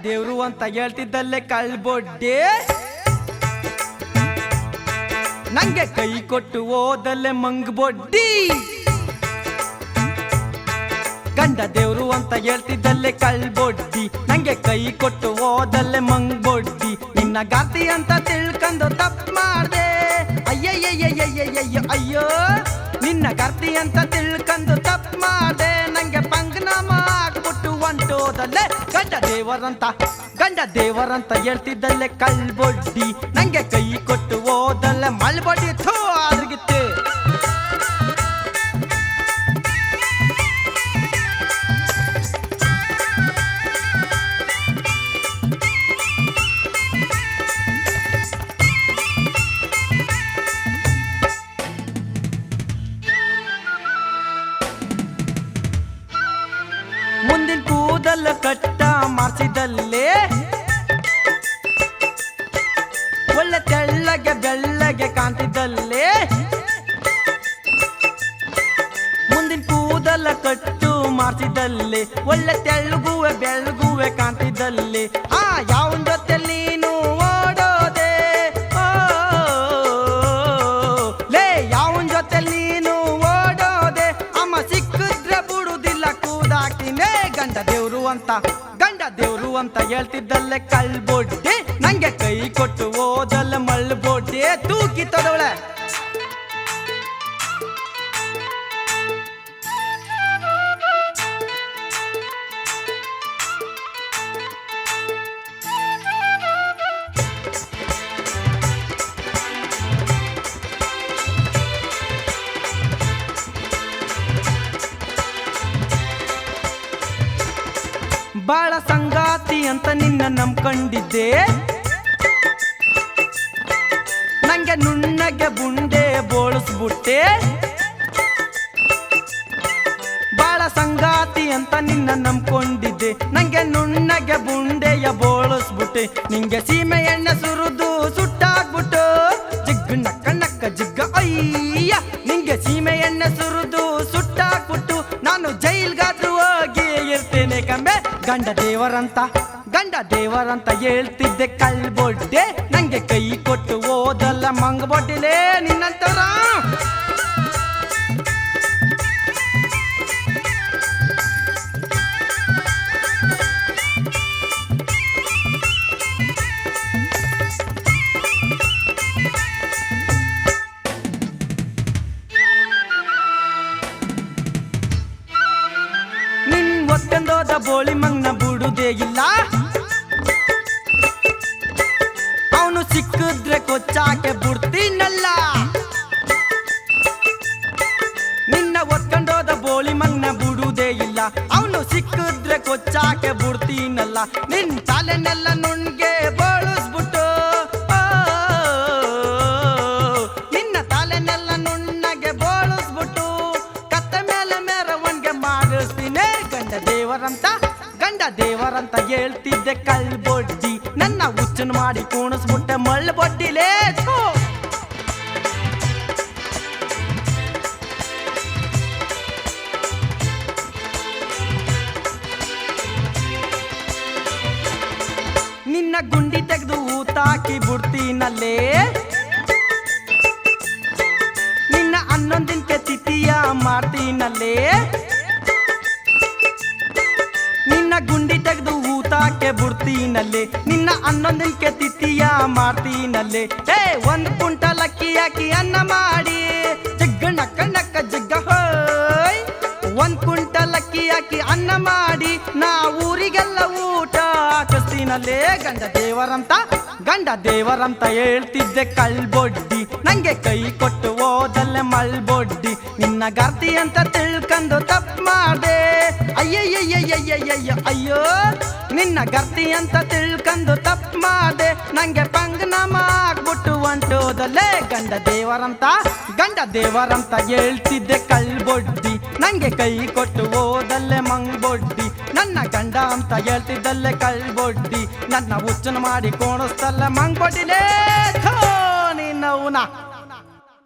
ದೇವ್ರು ಅಂತ ಹೇಳ್ತಿದ್ದಲ್ಲೇ ಕಳ್ಬೊಡ್ಡೆ ನಂಗೆ ಕೈ ಕೊಟ್ಟು ಹೋದಲ್ಲೇ ಮಂಗ್ಬೊಡ್ಡಿ ಗಂಡ ದೇವ್ರು ಅಂತ ಹೇಳ್ತಿದ್ದಲ್ಲೇ ಕಳ್ಬೊಡ್ಡಿ ನಂಗೆ ಕೈ ಕೊಟ್ಟು ಹೋದಲ್ಲೇ ಮಂಗ್ಬೊಡ್ಡಿ ನಿನ್ನ ಗಾತಿ ಅಂತ ತಿಳ್ಕೊಂಡು ತಪ್ಪು ಮಾಡ್ದೆ ಅಯ್ಯಯ್ಯಯ್ಯಯ್ಯಯ್ಯಯ್ಯ ಅಯ್ಯೋ ನಿನ್ನ ಗಾತಿ ಅಂತ ತಿಳ್ಕೊಂಡು ತಪ್ಪು ಮಾಡ್ದೆ ನಂಗೆ ಪಂಗನಾಮ ಹಾಕ್ಬಿಟ್ಟು ಹೊಂಟೋದಲ್ಲೇ ಗಂಡ ದೇವರಂತ ಹೇಳ್ತಿದ್ದಲ್ಲೇ ಕಳ್ಬೊಡ್ಡಿ ನಂಗೆ ಕೈ ಕೊಟ್ಟು ಹೋದಲ್ಲೇ ಮಳ್ಬೊಡ್ಡಿ ಥೂ ಅದ್ರಗಿತ್ತು ಮುಂದಿನ ಕೂದಲ ಕಟ್ಟ ಮಾಡಿಸಿದಲ್ಲೇ ಒಳ್ಳೆ ತೆಳ್ಳಗೆ ಬೆಳ್ಳಗೆ ಕಾಣ್ತಿದ್ದಲ್ಲೇ ಮುಂದಿನ ಕೂದಲ ಕಟ್ಟು ಮಾಡಿಸಿದಲ್ಲೇ ಒಳ್ಳೆ ತೆಳ್ಳಗುವೆ ಬೆಳ್ಳಗುವೆ ಕಾಣ್ತಿದ್ದಲ್ಲೇ ಯಾವನ್ ಜೊತೆ ನೀನು ಓಡೋದೆ ಲೇ ಯಾವನ್ ಜೊತೆ ನೀನು ಓಡೋದೆ ಅಮ್ಮ ಸಿಕ್ಕಿದ್ರೆ ಬಿಡುದಿಲ್ಲ ಕೂದಾಕ್ತೀನಿ ಗಂಡ ದೇವ್ರು ಅಂತ ಹೇಳ್ತಿದ್ದಲ್ಲೇ ಕಳ್ಬೊಡ್ಡೆ ನಂಗೆ ಕೈ ಕೊಟ್ಟು ಹೋದಲ್ಲ ಮಳ್ಬೊಡ್ಡೆ ತೂಕಿ ತೊಡವಳೆ ಬಾಳ ಸಂಗಾತಿ ಅಂತ ನಿನ್ನ ನಂಬ್ಕೊಂಡಿದ್ದೆ ನಂಗೆ ನುಣ್ಣಗೆ ಬುಂಡೆ ಬೋಳಿಸ್ಬಿಟ್ಟೆ ಬಾಳ ಸಂಗಾತಿ ಅಂತ ನಿನ್ನ ನಂಬ್ಕೊಂಡಿದ್ದೆ ನಂಗೆ ನುಣ್ಣಗೆ ಬುಂಡೆಯ ಬೋಳಿಸ್ಬಿಟ್ಟೆ ನಿಂಗೆ ಸೀಮೆ ಎಣ್ಣೆ ಸುರಿದು ಸುಟ್ಟಾಕ್ಬಿಟ್ಟು ಜಿಗ್ಗು ನಕ್ಕ ನಕ್ಕ ಜಿಗ್ಗ ಅಯ್ಯ ನಿಂಗೆ ಸೀಮೆ ಎಣ್ಣೆ ಸುರಿದು ಸುಟ್ಟಾಕ್ಬಿಟ್ಟು ನಾನು ಜೈಲ್ಗಾದ್ರೂ ಹೋಗಿ ಇರ್ತೇನೆ ಕಂಬೆ ಗಂಡ ದೇವರಂತ ಹೇಳ್ತಿದ್ದೆ ಕಳ್ಬೊಡ್ಡೆ ನಂಗೆ ಕೈ ಕೊಟ್ಟು ಹೋದಲ್ಲ ಮಂಗ್ಬೊಡ್ಡಿಲೇ ನಿನ್ನಂತವ್ರ ನಿನ್ ಒತ್ತಂದೋದ ಬೋಳಿ ಮಂಗ್ನ ಬಿಡುದೇ ಇಲ್ಲ ಅವನು ಸಿಕ್ಕಿದ್ರೆ ಕೊಚ್ಚಾಕೆ ಬಿಡ್ತೀನಲ್ಲ ನಿನ್ನ ಒತ್ಕೊಂಡೋದ ಬೋಳಿ ಮಂಗ್ನ ಬಿಡುದೇ ಇಲ್ಲ ಅವನು ಸಿಕ್ಕಿದ್ರೆ ಕೊಚ್ಚಾಕೆ ಬಿಡ್ತೀನಲ್ಲ ನಿನ್ ತಲೆನೆಲ್ಲ ನುಣ್ಗೆ ಬೋಳಿಸ್ಬಿಟ್ಟು ನಿನ್ನ ತಲೆನೆಲ್ಲ ನುಣ್ಣಗೆ ಬೋಳಿಸ್ಬಿಟ್ಟು ಕತ್ತ ಮೇಲೆ ಮೆರವಣಿಗೆ ಮಾಡಿಸ್ತೀನಿ ಗಂಡ ದೇವರಂತ ಹೇಳ್ತಿದ್ದೆ ಕಳ್ಬೊಡ್ಡಿ ನನ್ನ ಹುಚ್ಚನ್ ಮಾಡಿ ಕೂಣಿಸ್ಬಿಟ್ಟೆ ಮಳ್ಬೊಡ್ಡಿಲೇ ನಿನ್ನ ಗುಂಡಿ ತೆಗೆದು ಊತಾಕಿ ಬಿಡ್ತೀನಲ್ಲೇ ನಿನ್ನ 11 ದಿನಕ್ಕೆ ತಿಥಿಯ ಮಾಡ್ತೀನಲ್ಲೇ ನಿನ್ನ ಗುಂಡಿ ತೆಗೆದು ಊತಾಕೆ ಬಿಡ್ತೀನಲ್ಲೇ ನಿನ್ನ 11 ದಿನಕ್ಕೆ ತಿಥಿಯ ಮಾಡ್ತೀನಲ್ಲೇ ಒಂದು ಕುಂಟಲ್ ಅಕ್ಕಿ ಹಾಕಿ ಅನ್ನ ಮಾಡಿ ಜಿಗ್ಗ ನಕ್ಕ ನಕ್ಕ ಜಿಗ್ಗ ಹೋಯ್ 1 ಕುಂಟಲ್ ಅಕ್ಕಿ ಹಾಕಿ ಅನ್ನ ಮಾಡಿ ನಾ ಊರಿಗೆಲ್ಲ ಊಟ ಹಾಕಿಸ್ತೀನಲ್ಲೇ ಗಂಡ ದೇವರಂತ ಹೇಳ್ತಿದ್ದೆ ಕಳ್ಬೊಡ್ಡಿ ನಂಗೆ ಕೈ ಕೊಟ್ಟು ಹೋದಲ್ಲೇ ಮಳ್ಬೊಡ್ಡಿ ನಿನ್ನ ಗಾರ್ತಿ ಅಂತ ತಿಳ್ಕೊಂಡು ತಪ್ಪು ಮಾಡ್ದೆ ಅಯ್ಯಯ್ಯಯ್ಯಯ್ಯಯ್ಯಯ್ಯ ಅಯ್ಯೋ ನಿನ್ನ ಗರ್ತಿ ಅಂತ ತಿಳ್ಕೊಂಡು ತಪ್ಪು ಮಾಡ್ದೆ ನಂಗೆ ಪಂಗನಾಮ ಹಾಕ್ಬಿಟ್ಟು ಹೊಂಟೋದಲ್ಲೇ ಗಂಡ ದೇವರಂತ ಹೇಳ್ತಿದ್ದೆ ಕಳ್ಬೊಡ್ಡಿ ನಂಗೆ ಕೈ ಕೊಟ್ಟು ಹೋದಲ್ಲೇ ಮಂಗ್ಬೊಡ್ಡಿ ನನ್ನ ಗಂಡ ಅಂತ ಹೇಳ್ತಿದ್ದಲ್ಲೇ ಕಳ್ಬೊಡ್ಡಿ ನನ್ನ ಹುಚ್ಚನ ಮಾಡಿ ಕೋಣಿಸ್ತಲ್ಲ ಮಂಗ್ಬೊಡ್ಡಿಲೇ ನಿನ್ನವನ